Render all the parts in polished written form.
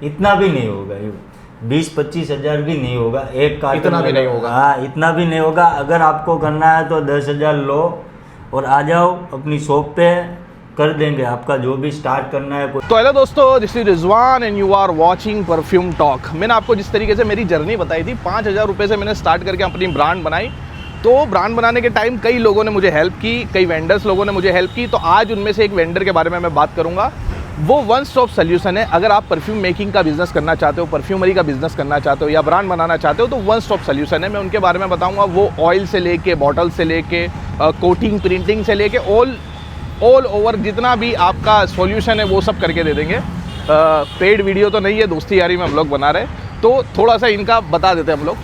इतना भी नहीं होगा, 20-25 हज़ार भी नहीं होगा एक कार्टन। इतना भी नहीं होगा। हाँ, इतना भी नहीं होगा। अगर आपको करना है तो 10,000 लो और आ जाओ अपनी शॉप पे, कर देंगे आपका जो भी स्टार्ट करना है। तो हेलो दोस्तों, this is Rizwan and you are watching perfume talk. मैंने आपको जिस तरीके से मेरी जर्नी बताई थी, 5,000 रुपये से मैंने स्टार्ट करके अपनी ब्रांड बनाई। तो ब्रांड बनाने के टाइम कई लोगों ने मुझे हेल्प की, कई वेंडर्स लोगों ने मुझे हेल्प की। तो आज उनमें से एक वेंडर के बारे में मैं बात करूंगा। वो वन स्टॉप सोल्यूशन है। अगर आप परफ्यूम मेकिंग का बिजनेस करना चाहते हो, परफ्यूमरी का बिजनेस करना चाहते हो या ब्रांड बनाना चाहते हो, तो वन स्टॉप सोल्यूशन है। मैं उनके बारे में बताऊंगा। वो ऑयल से लेके, बॉटल से लेके, कोटिंग, प्रिंटिंग से लेके ऑल ओवर जितना भी आपका सॉल्यूशन है वो सब करके दे देंगे। पेड वीडियो तो नहीं है, दोस्ती यारी में हम लोग बना रहे, तो थोड़ा सा इनका बता देते हैं हम लोग।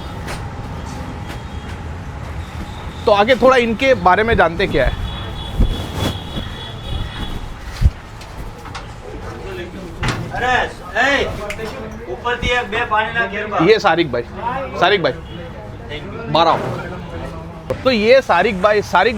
तो आगे थोड़ा इनके बारे में जानते क्या है। अरे ऊपर दिए बे पानी ना घेर बा। ये सारिक भाई 12। तो ये सारिक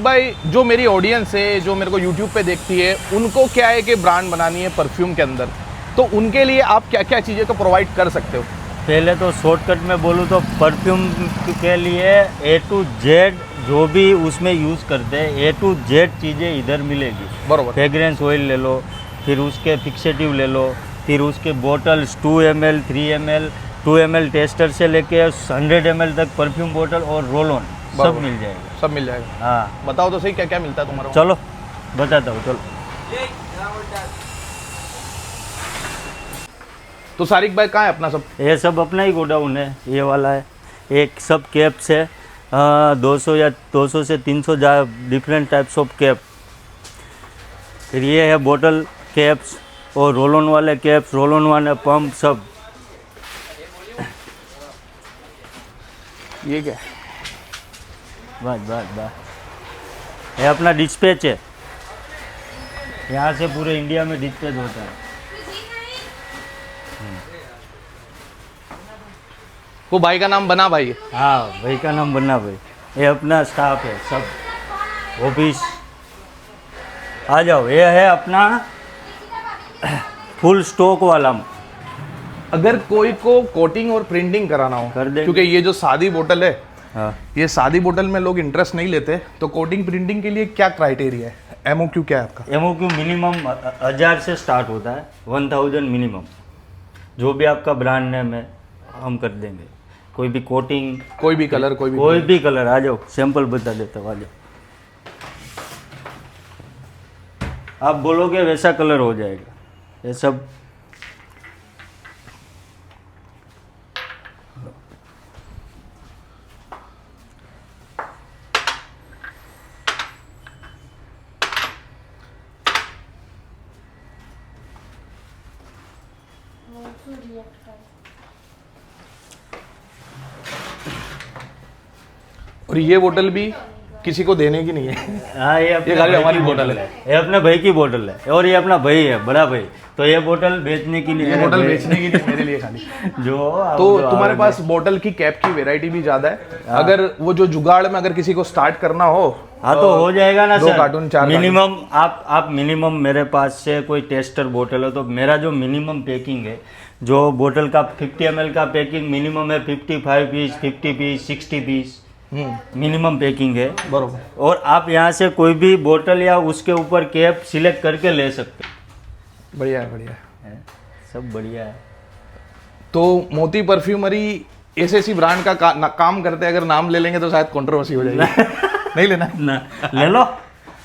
भाई जो मेरी ऑडियंस है, जो मेरे को यूट्यूब पे देखती है, उनको क्या है कि ब्रांड बनानी है परफ्यूम के अंदर, तो उनके लिए आप क्या क्या चीज़ें को प्रोवाइड कर सकते हो? पहले तो शॉर्टकट में बोलूँ तो परफ्यूम के लिए A to Z जो भी उसमें यूज़ करते हैं, A to Z चीज़ें इधर मिलेगी। बरोबर। फ्रेग्रेंस ऑयल ले लो, फिर उसके फिक्सेटिव ले लो, फिर उसके bottles 2 ml, 3 ml, 2 ml tester से लेके 100 ml तक परफ्यूम बॉटल और रोल ऑन सब मिल जाएगा। सब मिल जाएगा। हाँ, बताओ तो सही क्या क्या मिलता है तुम्हारा? चलो बताता हूँ, चलो। तो सारिक भाई कहाँ है अपना सब? ये सब अपना ही गोडाउन है, ये वाला है। एक सब कैप्स है, 200 से 300 डिफरेंट टाइप्स ऑफ कैप। फिर ये है बॉटल कैप्स और रोल ऑन वाले कैप्स, रोल ऑन वाले पंप सब। ये क्या है? बस ये अपना डिस्पैच है, यहाँ से पूरे इंडिया में डिस्पैच होता है। वो भाई का नाम बना भाई है? हाँ, भाई का नाम बन्ना भाई। ये अपना स्टाफ है, सब ऑफिस। आ जाओ, ये है अपना फुल स्टॉक वाला। अगर कोई को कोटिंग और प्रिंटिंग कराना हो कर देंगे। क्योंकि ये जो सादी बोतल है, हाँ, ये सादी बोतल में लोग इंटरेस्ट नहीं लेते, तो कोटिंग प्रिंटिंग के लिए क्या क्राइटेरिया है? एमओक्यू क्या है आपका? एमओक्यू मिनिमम 1000 से स्टार्ट होता है, 1000 मिनिमम। जो भी आपका ब्रांड नेम है हम कर देंगे। कोई भी कोटिंग, कोई भी कलर, कोई भी कलर। आ जाओ, सैंपल बता देता हूँ, आ जाओ। आप बोलोगे वैसा कलर हो जाएगा। ये सब और ये बोतल भी किसी को देने की नहीं है। हाँ, ये ये खाली हमारी बोतल है। ये अपने भाई की बोतल है, और ये अपना भाई है, बड़ा भाई। तो ये बोतल बेचने की नहीं, ये बोतल बेचने की नहीं, मेरे लिए खाली। जो तुम्हारे पास बोतल की कैप की वैरायटी भी ज्यादा है। अगर वो जो जुगाड़ में अगर किसी को स्टार्ट करना हो, हाँ तो हो जाएगा ना 2 सर। कार्टून 4 मिनिमम आप मिनिमम मेरे पास से कोई टेस्टर बोतल है तो मेरा जो मिनिमम पैकिंग है, जो बोतल का 50 ml का पैकिंग मिनिमम है 55 piece, 50 piece, 60 piece minimum packing है। बरोबर। और आप यहाँ से कोई भी बोतल या उसके ऊपर कैप सिलेक्ट करके ले सकते हो। बढ़िया है। सब बढ़िया है। तो मोती परफ्यूमरी ऐसी ब्रांड का काम करते हैं। अगर नाम ले लेंगे तो शायद कंट्रोवर्सी हो जाएगी। नहीं लेना ना, ले लो।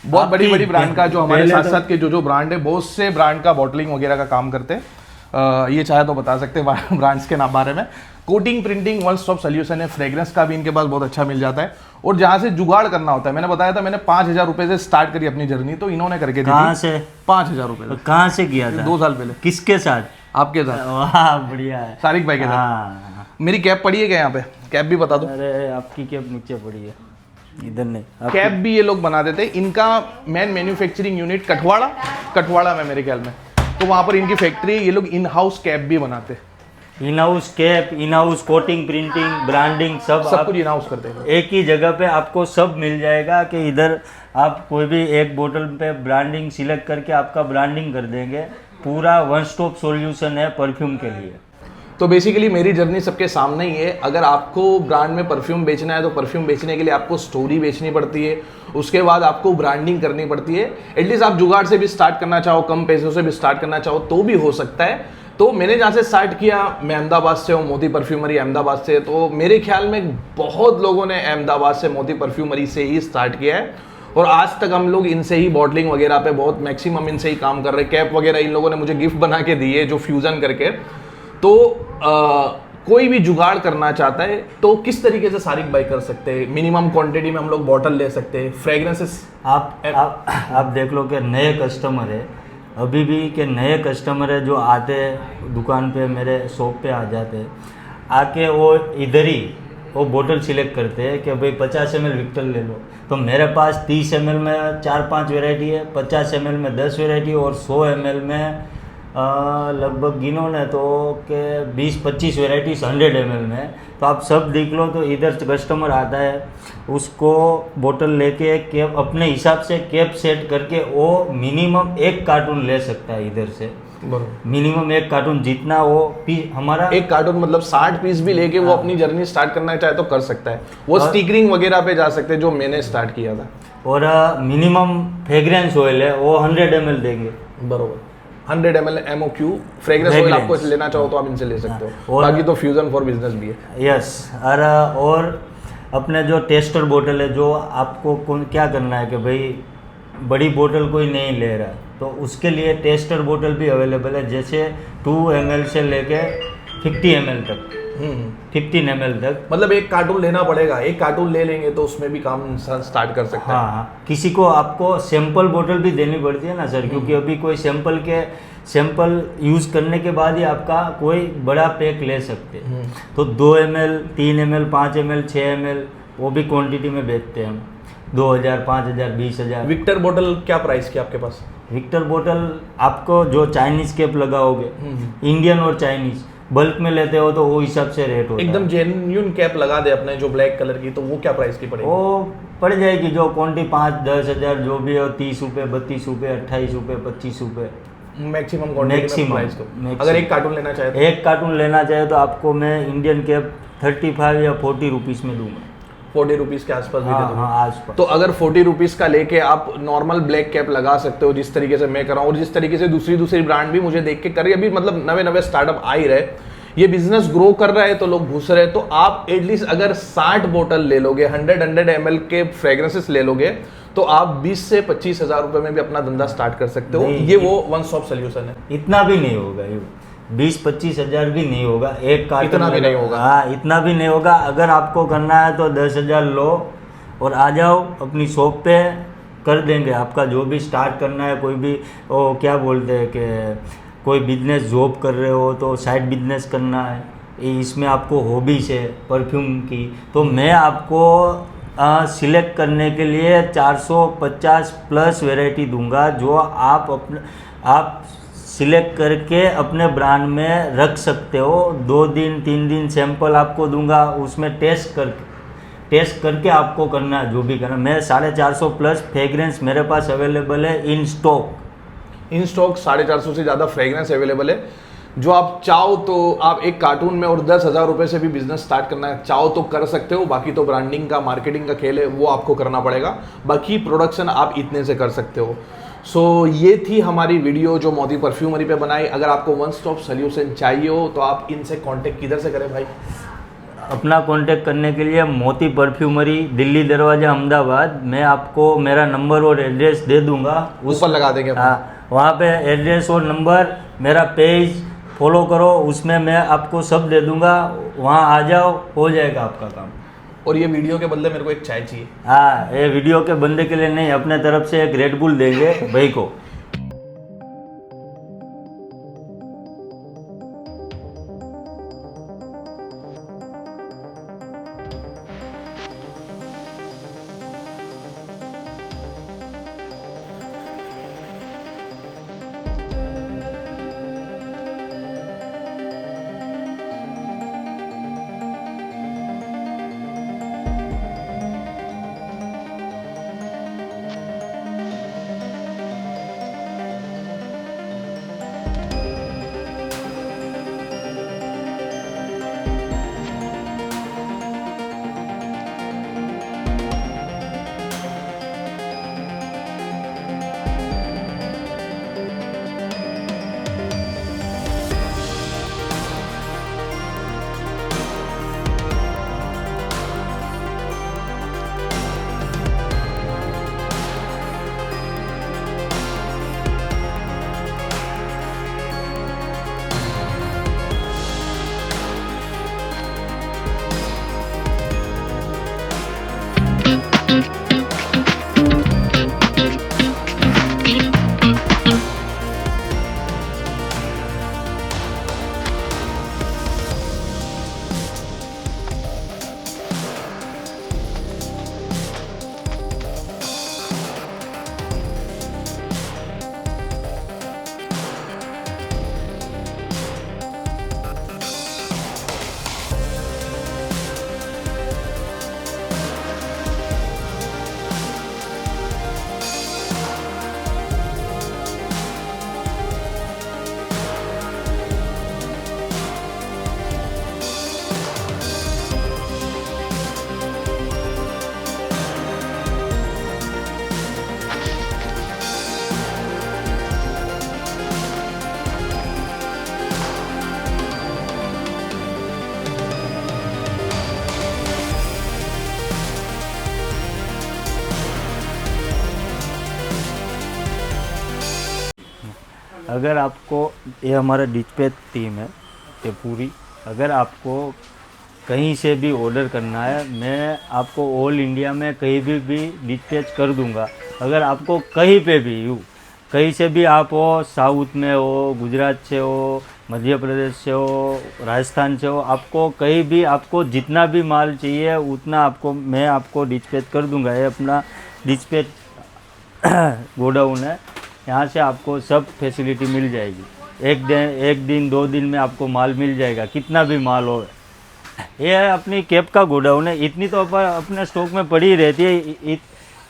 बहुत बड़ी ब्रांड का जो हमारे साथ तो साथ के जो ब्रांड है, बहुत से ब्रांड का बॉटलिंग वगैरह का काम करते हैं। ये चाहे तो बता सकते हैं ब्रांड्स के नाम बारे में। Coating printing one stop solution है। फ्रेग्रेंस का भी इनके पास बहुत अच्छा मिल जाता है। और जहाँ से जुगाड़ करना होता है, मैंने बताया था, मैंने 5,000 रुपये से स्टार्ट करी अपनी जर्नी, तो इन्होंने करके दी। कहाँ से? 5,000 रुपये। कहाँ से किया था? 2 साल पहले। किसके साथ? आपके साथ। वाह, बढ़िया है। सारिक भाई के साथ। हाँ। मेरी कैप पड़ी है क्या यहाँ पे? कैप भी बता दो। अरे आपकी कैप नीचे पड़ी है, इधर नहीं। कैप भी ये लोग बना देते हैं। इनका मेन मैन्युफैक्चरिंग यूनिट कठवाड़ा में मेरे ख्याल में, तो वहाँ पर इनकी फैक्ट्री है। ये लोग इन हाउस कैप भी बनाते हैं। In house cap, in house coating, printing, branding सब कुछ इन हाउस करते हैं। एक ही जगह पे आपको सब मिल जाएगा कि इधर आप कोई भी एक बोतल पे ब्रांडिंग सिलेक्ट करके आपका ब्रांडिंग कर देंगे पूरा वन स्टॉप सॉल्यूशन है परफ्यूम के लिए। तो बेसिकली मेरी जर्नी सबके सामने ही है। अगर आपको ब्रांड में परफ्यूम बेचना है तो परफ्यूम बेचने के लिए आपको स्टोरी बेचनी पड़ती है, उसके बाद आपको ब्रांडिंग करनी पड़ती है। एटलीस्ट आप जुगाड़ से भी स्टार्ट करना चाहो, कम पैसों से भी स्टार्ट करना चाहो तो भी हो सकता है। तो मैंने जहाँ से स्टार्ट किया, मैं अहमदाबाद से हूँ, मोती परफ्यूमरी अहमदाबाद से। तो मेरे ख्याल में बहुत लोगों ने अहमदाबाद से मोती परफ्यूमरी से ही स्टार्ट किया है और आज तक हम लोग इनसे ही बॉटलिंग वगैरह पे बहुत मैक्सिमम इनसे ही काम कर रहे हैं। कैप वगैरह इन लोगों ने मुझे गिफ्ट बना के दी है जो फ्यूज़न करके। तो कोई भी जुगाड़ करना चाहता है तो किस तरीके से सारिक भाई कर सकते हैं? मिनिमम क्वांटिटी में हम लोग बॉटल ले सकते हैं, फ्रेग्रेंसेस। आप देख लो कि नए कस्टमर है, अभी भी के नए कस्टमर है जो आते हैं दुकान पे, मेरे शॉप पे आ जाते हैं, आके वो इधर ही वो बोतल सिलेक्ट करते हैं कि भाई 50 ml विक्टर ले लो। तो मेरे पास 30 ml में 4-5 वेराइटी है, 50 ml में 10 वेराइटी और 100 ml में लगभग गिनो ने तो के 20-25 वेराइटीज 100 ml में। तो आप सब देख लो। तो इधर कस्टमर आता है, उसको बोतल लेके कैप अपने हिसाब से कैप सेट करके वो मिनिमम 1 कार्टून ले सकता है इधर से। मिनिमम 1 कार्टून जितना वो हमारा 1 कार्टून मतलब 60 पीस भी लेके वो अपनी जर्नी स्टार्ट करना चाहे तो कर सकता है। वो स्टिकरिंग वगैरह पे जा सकते हैं जो मैंने स्टार्ट किया था। और मिनिमम फ्रेग्रेंस ऑयल है वो 100 ml देंगे। बरोबर, 100 ml MOQ फ्रेग्रेंस ऑयल आपको लेना चाहो तो आप इनसे ले सकते हो। बाकी तो फ्यूजन फॉर बिजनेस भी है। यस। और अपने जो टेस्टर बोतल है, जो आपको क्या करना है कि भाई बड़ी बोतल कोई नहीं ले रहा है तो उसके लिए टेस्टर बोतल भी अवेलेबल है, जैसे 2 ml से लेके 50 ml तक, 15 ml तक। मतलब 1 कार्टून लेना पड़ेगा, 1 कार्टून ले लेंगे तो उसमें भी काम स्टार्ट कर सकते हैं। हाँ, किसी को आपको सैंपल बोतल भी देनी पड़ती है ना सर, क्योंकि अभी कोई सैंपल यूज़ करने के बाद ही आपका कोई बड़ा पैक ले सकते हैं। तो 2 ml, 3 ml, 5 ml, 6 ml वो भी क्वांटिटी में बेचते हैं हम। 2000, 5000, 20000। विक्टर बोतल क्या प्राइस की आपके पास? विक्टर बोतल आपको जो चाइनीज कैप लगाओगे, इंडियन और चाइनीज बल्क में लेते हो तो वो हिसाब से रेट होता है। एकदम जेन्युइन कैप लगा दे अपने जो ब्लैक कलर की, तो वो क्या प्राइस की पड़ेगी? वो पड़ जाएगी जो क्वांटिटी 5-10 हज़ार जो भी हो, 30 रुपये, 32 रुपये, 28 रुपये, 25 रुपये मैक्सिमम क्वांटिटी में प्राइस को। अगर 1 कार्टून लेना चाहे तो 1 कार्टून लेना चाहे तो आपको मैं इंडियन कैप 35 या 40 रुपीज़ में दूंगा। 40 रुपीज़ के आसपास भी दे दूंगा। हाँ, आसपास। तो अगर 40 रुपीज़ का लेके आप नॉर्मल ब्लैक कैप लगा सकते हो, जिस तरीके से मैं कर रहा हूँ और जिस तरीके से दूसरी ब्रांड भी मुझे देख के कर रही है। अभी मतलब नवे स्टार्टअप आ ही रहे, ये बिजनेस ग्रो कर रहा है तो लोग घुस रहे हैं। तो आप एटलीस्ट अगर 60 बोतल ले लोगे, 100 ml के फ्रेग्रेंसेस ले लोगे तो आप 20 से 25 हज़ार रुपये में भी अपना धंधा स्टार्ट कर सकते हो। ये वो वन स्टॉप सोल्यूशन है। इतना भी नहीं होगा, 20-25 हज़ार भी नहीं होगा, 1 कार्टून इतना भी नहीं होगा। हाँ, इतना भी नहीं होगा। अगर आपको करना है तो 10 हज़ार लो और आ जाओ अपनी शॉप पे, कर देंगे आपका जो भी स्टार्ट करना है। कोई भी वो क्या बोलते हैं कि कोई बिजनेस जॉब कर रहे हो तो साइड बिजनेस करना है, इसमें आपको हॉबीज है परफ्यूम की, तो मैं आपको सिलेक्ट करने के लिए 450 प्लस वैरायटी दूंगा जो आप सिलेक्ट करके अपने ब्रांड में रख सकते हो। 2 दिन 3 दिन सैंपल आपको दूंगा, उसमें टेस्ट करके आपको करना है जो भी करना। मैं 450 प्लस फ्रेग्रेंस मेरे पास अवेलेबल है इन स्टॉक। 450 से ज़्यादा फ्रेग्रेंस अवेलेबल है। जो आप चाहो तो आप 1 कार्टून में और 10 हज़ार रुपये से भी बिजनेस स्टार्ट करना है चाहो तो कर सकते हो। बाकी तो ब्रांडिंग का, मार्केटिंग का खेल है, वो आपको करना पड़ेगा। बाकी प्रोडक्शन आप इतने से कर सकते हो। सो ये थी हमारी वीडियो जो मोती परफ्यूमरी पे बनाई। अगर आपको वन स्टॉप सोल्यूशन चाहिए हो तो आप इनसे कांटेक्ट किधर से करें भाई? अपना कांटेक्ट करने के लिए मोती परफ्यूमरी, दिल्ली दरवाजा, अहमदाबाद। मैं आपको मेरा नंबर और एड्रेस दे दूंगा, ऊपर लगा देंगे। हाँ, वहाँ पे एड्रेस और नंबर, मेरा पेज फॉलो करो, उसमें मैं आपको सब दे दूंगा। वहाँ आ जाओ, हो जाएगा आपका काम। और ये वीडियो के बदले मेरे को एक चाय चाहिए। हाँ, ये वीडियो के बंदे के लिए नहीं, अपने तरफ से एक रेड बुल देंगे भाई को। अगर आपको, ये हमारा डिस्पैच टीम है ये पूरी, अगर आपको कहीं से भी ऑर्डर करना है, मैं आपको ऑल इंडिया में कहीं भी डिस्पैच कर दूंगा। अगर आपको कहीं पे भी कहीं से भी आप हो, साउथ में हो, गुजरात से हो, मध्य प्रदेश से हो, राजस्थान से हो, आपको कहीं भी, आपको जितना भी माल चाहिए उतना आपको मैं आपको डिस्पैच कर दूंगा। ये अपना डिस्पैच गोडाउन है, यहाँ से आपको सब फैसिलिटी मिल जाएगी। एक दिन 2 दिन में आपको माल मिल जाएगा, कितना भी माल हो। ये अपनी कैप का गोडाउन है, इतनी तो अपने स्टॉक में पड़ी रहती है।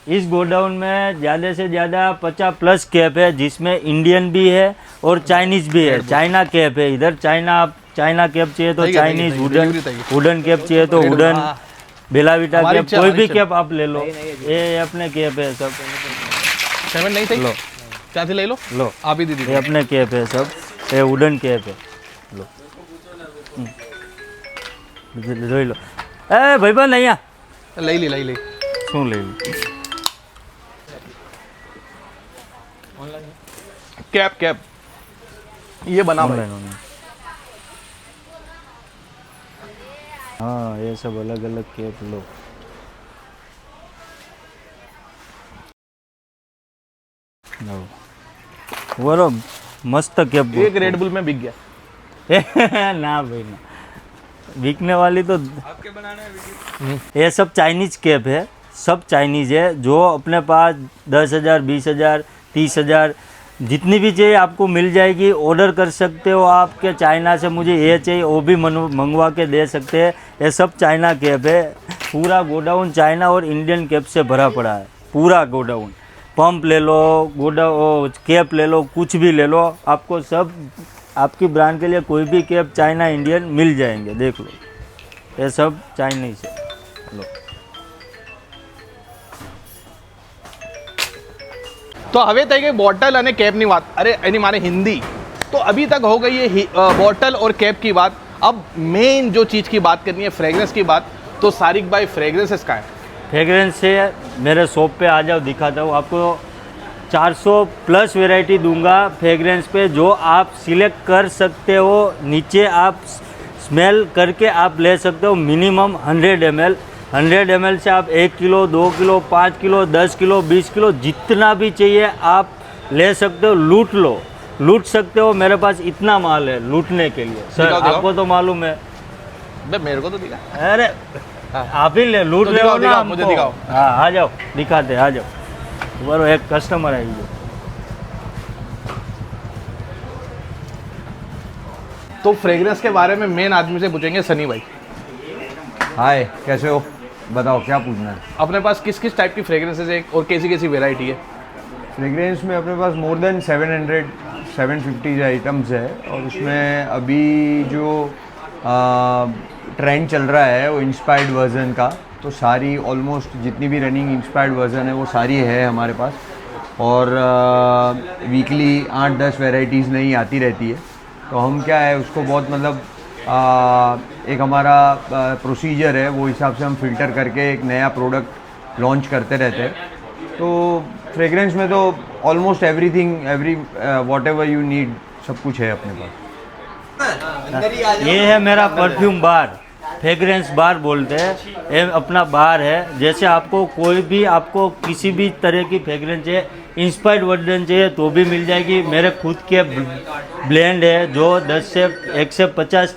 इस गोडाउन में ज़्यादा से ज़्यादा 50+ कैप है, जिसमें इंडियन भी है और चाइनीज़ भी है। चाइना कैप है इधर, चाइना कैप चाहिए तो चाइनीज़, वुडन कैप चाहिए तो वुडन, बेलाविटा कैप, कोई भी कैप आप ले लो। ये अपने कैप है सब। 7 नहीं सही लो, क्या थी, ले लो लो आप ही दीदी। ये अपने कैप है सब, ये वुडन कैप है। लो જોઈ લો। ए ભાઈબંધ અહીંયા લઈ લી શું લઈ લી? कैप ये बना भाई। ऑनलाइन। हाँ, ये सब अलग अलग कैप लो। बोलो, मस्त कैप। एक रेड बुल में बिक गया। ना भाई ना, बिकने वाली तो आपके बनाने में। ये सब चाइनीज कैप है, सब चाइनीज है। जो अपने पास 10,000, 20,000, 30,000 जितनी भी चाहिए आपको मिल जाएगी। ऑर्डर कर सकते हो आपके चाइना से, मुझे ये चाहिए वो भी मंगवा के दे सकते हैं। ये सब चाइना कैप है। पूरा गोडाउन चाइना और इंडियन कैप से भरा पड़ा है, पूरा गोडाउन। पंप ले लो, कैप ले लो, कुछ भी ले लो, आपको सब आपकी ब्रांड के लिए कोई भी कैप चाइना इंडियन मिल जाएंगे। देख लो, ये सब चाइनीज है। लो, तो हवे तक बॉटल અને कैपની વાત, अरे એની माने हिंदी। तो अभी तक हो गई ये बॉटल और कैप की बात। अब मेन जो चीज़ की बात करनी है, फ्रेग्रेंस की बात। तो सारिक भाई, फ्रेग्रेंसेस का है? फ्रेग्रेंस से मेरे शॉप पे आ जाओ, दिखाता हूँ आपको। 400+ वैरायटी दूंगा फ्रेग्रेंस पे, जो आप सिलेक्ट कर सकते हो। नीचे आप स्मेल करके आप ले सकते हो। Minimum 100 ml। 100 ml से आप 1 kilo, 2 kilo, 5 kilo, 10 kilo, 20 kilo, जितना भी चाहिए आप ले सकते हो। लूट सकते हो। मेरे पास इतना माल है लूटने के लिए। सर दिखाओ। आपको तो मालूम है। मेरे को तो दिखा। अरे आप ही ले, लूट तो ले ना, मुझे दिखाओ। हाँ, आ जाओ, दिखाते, आ जाओ। बरो एक कस्टमर आई गया। तो फ्रेग्रेंस के बारे में मेन आदमी से पूछेंगे, सनी भाई। हाय, कैसे हो? बताओ क्या पूछना है। अपने पास किस किस टाइप की फ्रेग्रेंसेस है और कैसी कैसी वेराइटी है? फ्रेग्रेंस में अपने पास मोर देन 750 आइटम्स है। और उसमें अभी जो ट्रेंड चल रहा है वो इंस्पायर्ड वर्जन का, तो सारी ऑलमोस्ट जितनी भी रनिंग इंस्पायर्ड वर्जन है वो सारी है हमारे पास। और वीकली 8-10 वेराइटीज़ नई आती रहती है। तो हम क्या है उसको बहुत मतलब एक हमारा प्रोसीजर है, वो हिसाब से हम फ़िल्टर करके एक नया प्रोडक्ट लॉन्च करते रहते हैं। तो फ्रेग्रेंस में तो almost every whatever you need सब कुछ है अपने पास। ये है मेरा परफ्यूम बार, फ्रेग्रेंस बार बोलते हैं। ये अपना बार है। जैसे आपको कोई भी, आपको किसी भी तरह की फ्रेग्रेंस चाहिए, इंस्पायर्ड वर्जन चाहिए तो भी मिल जाएगी। मेरे खुद के ब्लेंड है जो 1 से 50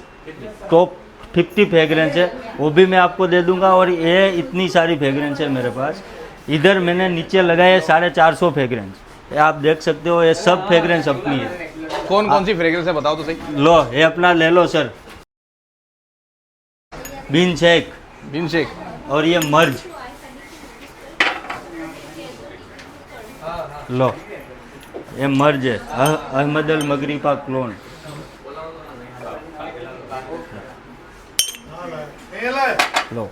टॉप 50 फ्रेग्रेंस है, वो भी मैं आपको दे दूंगा। और ये इतनी सारी फ्रेग्रेंस है मेरे पास। इधर मैंने नीचे लगाए 450 फ्रेग्रेंस, आप देख सकते हो। ये सब फ्रेग्रेंस अपनी है। कौन कौन सी फ्रेग्रेंस है बताओ तो सही। लो, ये अपना ले लो सर, बीन शेक, और ये मर्ज। लो, ये मर्ज है, अहमद अल मगरिबा क्लोन। लो,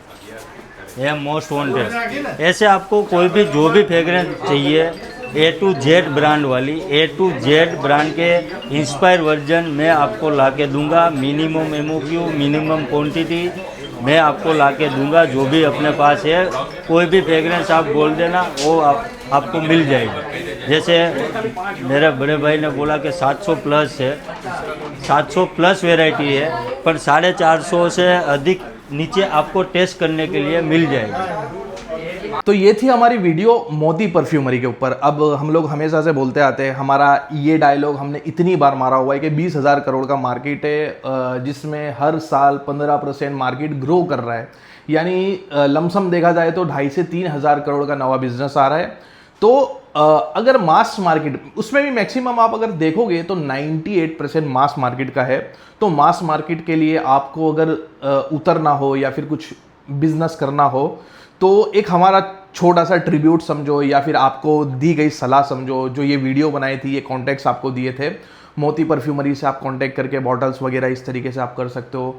ये मोस्ट वांटेड। ऐसे आपको कोई भी जो भी फ्रेग्रेंस चाहिए, A to Z ब्रांड वाली, A to Z ब्रांड के इंस्पायर वर्जन मैं आपको ला के दूंगा। मिनिमम MOQ, मिनिमम क्वांटिटी मैं आपको ला के दूंगा। जो भी अपने पास है, कोई भी फ्रेग्रेंस आप बोल देना, वो आपको मिल जाएगी। जैसे मेरे बड़े भाई ने बोला कि 700 प्लस है, 700 प्लस वैरायटी है, पर 450 से अधिक नीचे आपको टेस्ट करने के लिए मिल जाएगी। तो ये थी हमारी वीडियो मोती परफ्यूमरी के ऊपर। अब हम लोग हमेशा से बोलते आते हैं, हमारा ये डायलॉग हमने इतनी बार मारा हुआ है कि 20,000 करोड़ का मार्केट है, जिसमें हर साल 15% मार्केट ग्रो कर रहा है। यानी लमसम देखा जाए तो 2,500 से 3,000 करोड़ का नवा बिजनेस आ रहा है। तो अगर मास मार्केट, उसमें भी मैक्सिमम आप अगर देखोगे तो 98% मास मार्केट का है। तो मास मार्केट के लिए आपको अगर उतरना हो या फिर कुछ बिजनेस करना हो, तो एक हमारा छोटा सा ट्रिब्यूट समझो या फिर आपको दी गई सलाह समझो। जो ये वीडियो बनाई थी, ये कॉन्टैक्ट्स आपको दिए थे, मोती परफ्यूमरी से आप कांटेक्ट करके बॉटल्स वगैरह इस तरीके से आप कर सकते हो।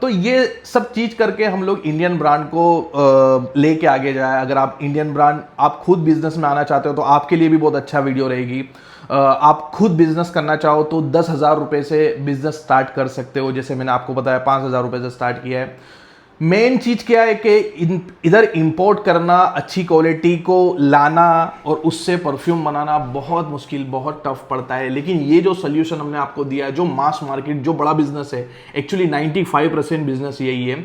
तो ये सब चीज़ करके हम लोग इंडियन ब्रांड को लेके आगे जाए। अगर आप इंडियन ब्रांड, आप खुद बिजनेस में आना चाहते हो तो आपके लिए भी बहुत अच्छा वीडियो रहेगी। आप खुद बिजनेस करना चाहो तो 10,000 रुपये से बिजनेस स्टार्ट कर सकते हो, जैसे मैंने आपको बताया 5,000 रुपये से स्टार्ट किया है। मेन चीज़ क्या है कि इधर इंपोर्ट करना, अच्छी क्वालिटी को लाना और उससे परफ्यूम बनाना बहुत मुश्किल, बहुत टफ पड़ता है। लेकिन ये जो सोल्यूशन हमने आपको दिया है, जो मास मार्केट, जो बड़ा बिजनेस है, एक्चुअली 95% बिजनेस यही है,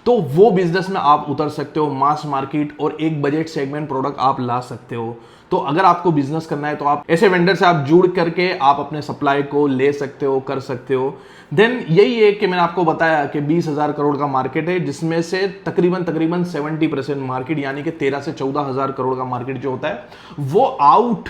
तो वो बिजनेस में आप उतर सकते हो, मास मार्केट और एक बजट सेगमेंट प्रोडक्ट आप ला सकते हो। तो अगर आपको बिजनेस करना है तो आप ऐसे वेंडर से आप जुड़ करके आप अपने सप्लाई को ले सकते हो, कर सकते हो। देन यही है कि मैंने आपको बताया कि 20,000 करोड़ का मार्केट है, जिसमें से तकरीबन 70% मार्केट यानी कि 13 से 14,000 करोड़ का मार्केट जो होता है वो आउट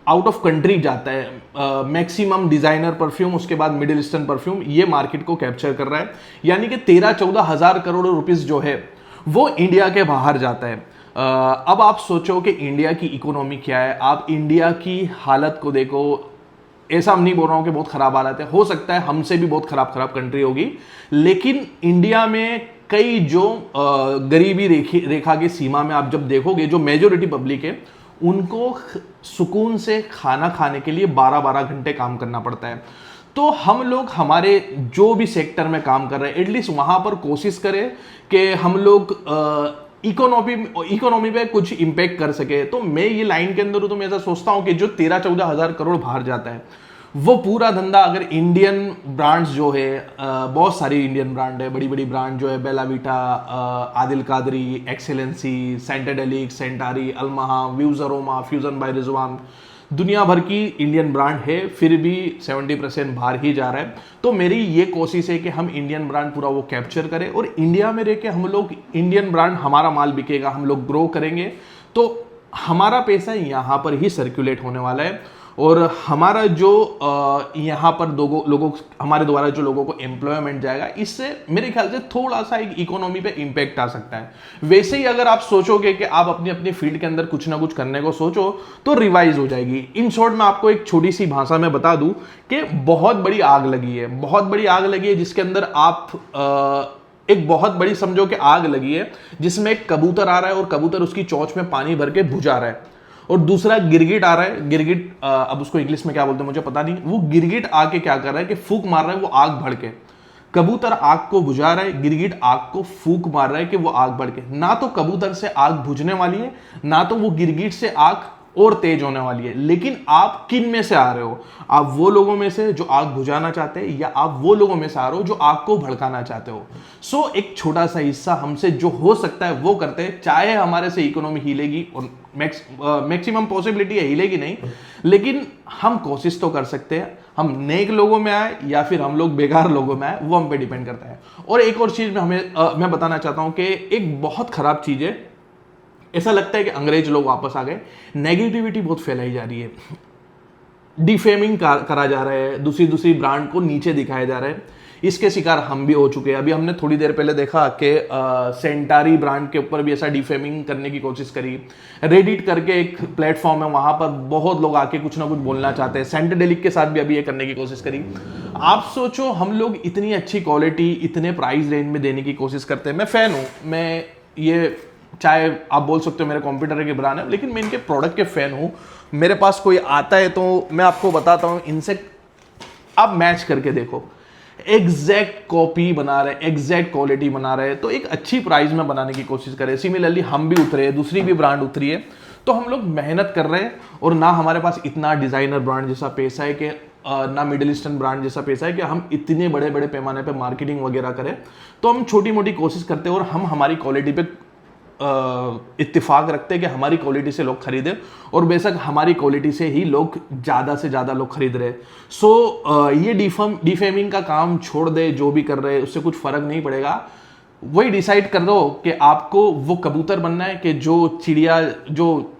ऑफ कंट्री जाता है। मैक्सिमम डिजाइनर परफ्यूम, उसके बाद मिडिल ईस्टर्न परफ्यूम, ये मार्केट को कैप्चर कर रहा है। यानी कि 13-14,000 करोड़ रुपीस जो है वो इंडिया के बाहर जाता है। अब आप सोचो कि इंडिया की इकोनॉमी क्या है, आप इंडिया की हालत को देखो। ऐसा नहीं बोल रहा हूं कि बहुत खराब हालत है, हो सकता है हमसे भी बहुत खराब कंट्री होगी, लेकिन इंडिया में कई जो गरीबी रेखा की सीमा में आप जब देखोगे, जो मेजोरिटी पब्लिक है उनको सुकून से खाना खाने के लिए 12-12 घंटे काम करना पड़ता है। तो हम लोग हमारे जो भी सेक्टर में काम कर रहे हैं, एटलीस्ट वहां पर कोशिश करें कि हम लोग इकोनॉमी पे कुछ इंपैक्ट कर सके। तो मैं ये लाइन के अंदर हूं, तो मैं ऐसा सोचता हूं कि जो 13-14,000 करोड़ बाहर जाता है, वो पूरा धंधा अगर इंडियन ब्रांड्स जो है, बहुत सारी इंडियन ब्रांड है, बड़ी बड़ी ब्रांड जो है, Bella Vita, Adil Qadri, Excellency, सेंटेडेलिक, सेंटारी, अल्महा, व्यूज अरोमा, फ्यूजन बाय रिजवान, दुनिया भर की इंडियन ब्रांड है, फिर भी 70% बाहर ही जा रहा है। तो मेरी ये कोशिश है कि हम इंडियन ब्रांड पूरा वो कैप्चर करें और इंडिया में रह के हम लोग इंडियन ब्रांड, हमारा माल बिकेगा, हम लोग ग्रो करेंगे, तो हमारा पैसा यहाँ पर ही सर्कुलेट होने वाला है। और हमारा जो यहाँ पर लोगों हमारे द्वारा जो लोगों को एम्प्लॉयमेंट जाएगा, इससे मेरे ख्याल से थोड़ा सा एक इकोनॉमी पे इम्पैक्ट आ सकता है। वैसे ही अगर आप सोचोगे कि आप अपनी अपनी फील्ड के अंदर कुछ ना कुछ करने को सोचो तो रिवाइज हो जाएगी। इन शॉर्ट मैं आपको एक छोटी सी भाषा में बता दूं कि बहुत बड़ी आग लगी है, बहुत बड़ी आग लगी है, जिसके अंदर आप एक बहुत बड़ी समझो कि आग लगी है, जिसमें एक कबूतर आ रहा है और कबूतर उसकी चोंच में पानी भर के बुझा रहा है, और दूसरा गिरगिट आ रहा है। गिरगिट अब उसको इंग्लिश में क्या बोलते हैं मुझे पता नहीं। वो गिरगिट आके क्या कर रहा है कि फूंक मार रहा है वो आग भड़ के। कबूतर आग को बुझा रहा है, गिरगिट आग को फूंक मार रहा है कि वो आग भड़ के। ना तो कबूतर से आग बुझने वाली है, ना तो वो गिरगिट से आग और तेज होने वाली है। लेकिन आप किन में से आ रहे हो? आप वो लोगों में से जो आग बुझाना चाहते हैं, या आप वो लोगों में से आ रहे हो जो आग को भड़काना चाहते हो? सो एक छोटा सा हिस्सा हमसे जो हो सकता है वो करते हैं, चाहे हमारे से इकोनॉमी हिलेगी, और मैक्सिमम पॉसिबिलिटी है हिलेगी नहीं, लेकिन हम कोशिश तो कर सकते हैं। हम नेक लोगों में आए या फिर हम लोग बेकार लोगों में आए, वो हम पे डिपेंड करता है। और एक और चीज मैं बताना चाहता हूं कि एक बहुत खराब चीज है, ऐसा लगता है कि अंग्रेज लोग वापस आ गए। नेगेटिविटी बहुत फैलाई जा रही है, डिफेमिंग करा जा रहा है, दूसरी ब्रांड को नीचे दिखाया जा रहा है। इसके शिकार हम भी हो चुके हैं। अभी हमने थोड़ी देर पहले देखा कि सेंटारी ब्रांड के ऊपर भी ऐसा डिफेमिंग करने की कोशिश करी। रेडिट करके एक प्लेटफॉर्म है, वहां पर बहुत लोग आके कुछ ना कुछ बोलना चाहते हैं। सेंटेडेलिक के साथ भी अभी ये करने की कोशिश करी। आप सोचो, हम लोग इतनी अच्छी क्वालिटी इतने प्राइस रेंज में देने की कोशिश करते हैं। मैं फैन हूं, मैं ये चाहे आप बोल सकते हो मेरे कंप्यूटर के ब्रांड है, लेकिन मैं इनके प्रोडक्ट के फैन हूं। मेरे पास कोई आता है तो मैं आपको बताता हूं, इनसे आप मैच करके देखो, एग्जैक्ट कॉपी बना रहे, एग्जैक्ट क्वालिटी बना रहे, तो एक अच्छी प्राइस में बनाने की कोशिश करें। सिमिलरली हम भी उतरे, दूसरी भी ब्रांड उतरी है, तो हम लोग मेहनत कर रहे हैं और ना हमारे पास इतना डिज़ाइनर ब्रांड जैसा पैसा है कि ना मिडिल ईस्टर्न ब्रांड जैसा पैसा है कि हम इतने बड़े बड़े पैमाने पे मार्केटिंग वगैरह करें। तो हम छोटी मोटी कोशिश करते हैं और हम हमारी क्वालिटी पे इत्तेफाक रखते हैं कि हमारी क्वालिटी से लोग खरीदें और बेशक हमारी क्वालिटी से ही लोग ज़्यादा से ज़्यादा लोग खरीद रहे हैं। सो ये डिफेमिंग का काम छोड़ दे, जो भी कर रहे हैं उससे कुछ फ़र्क नहीं पड़ेगा। वही डिसाइड कर दो कि आपको वो कबूतर बनना है कि जो चिड़िया जो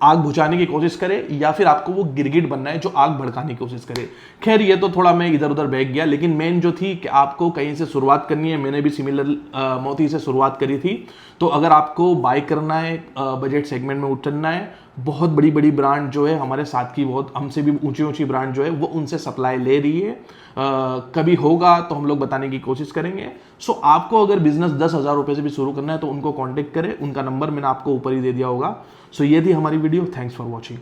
आग बुझाने की कोशिश करे, या फिर आपको वो गिरगिट बनना है जो आग भड़काने की कोशिश करे। खैर ये तो थोड़ा मैं इधर उधर बहक गया, लेकिन मेन जो थी कि आपको कहीं से शुरुआत करनी है। मैंने भी सिमिलर मोती से शुरुआत करी थी। तो अगर आपको बाय करना है, बजट सेगमेंट में उतरना है, बहुत बड़ी बड़ी ब्रांड जो है हमारे साथ की, बहुत हमसे भी ऊंची ऊंची ब्रांड जो है वो उनसे सप्लाई ले रही है। कभी होगा तो हम लोग बताने की कोशिश करेंगे। सो आपको अगर बिजनेस 10,000 रुपये से भी शुरू करना है तो उनको कांटेक्ट करें, उनका नंबर मैंने आपको ऊपर ही दे दिया होगा। सो ये थी हमारी वीडियो। Thanks for watching.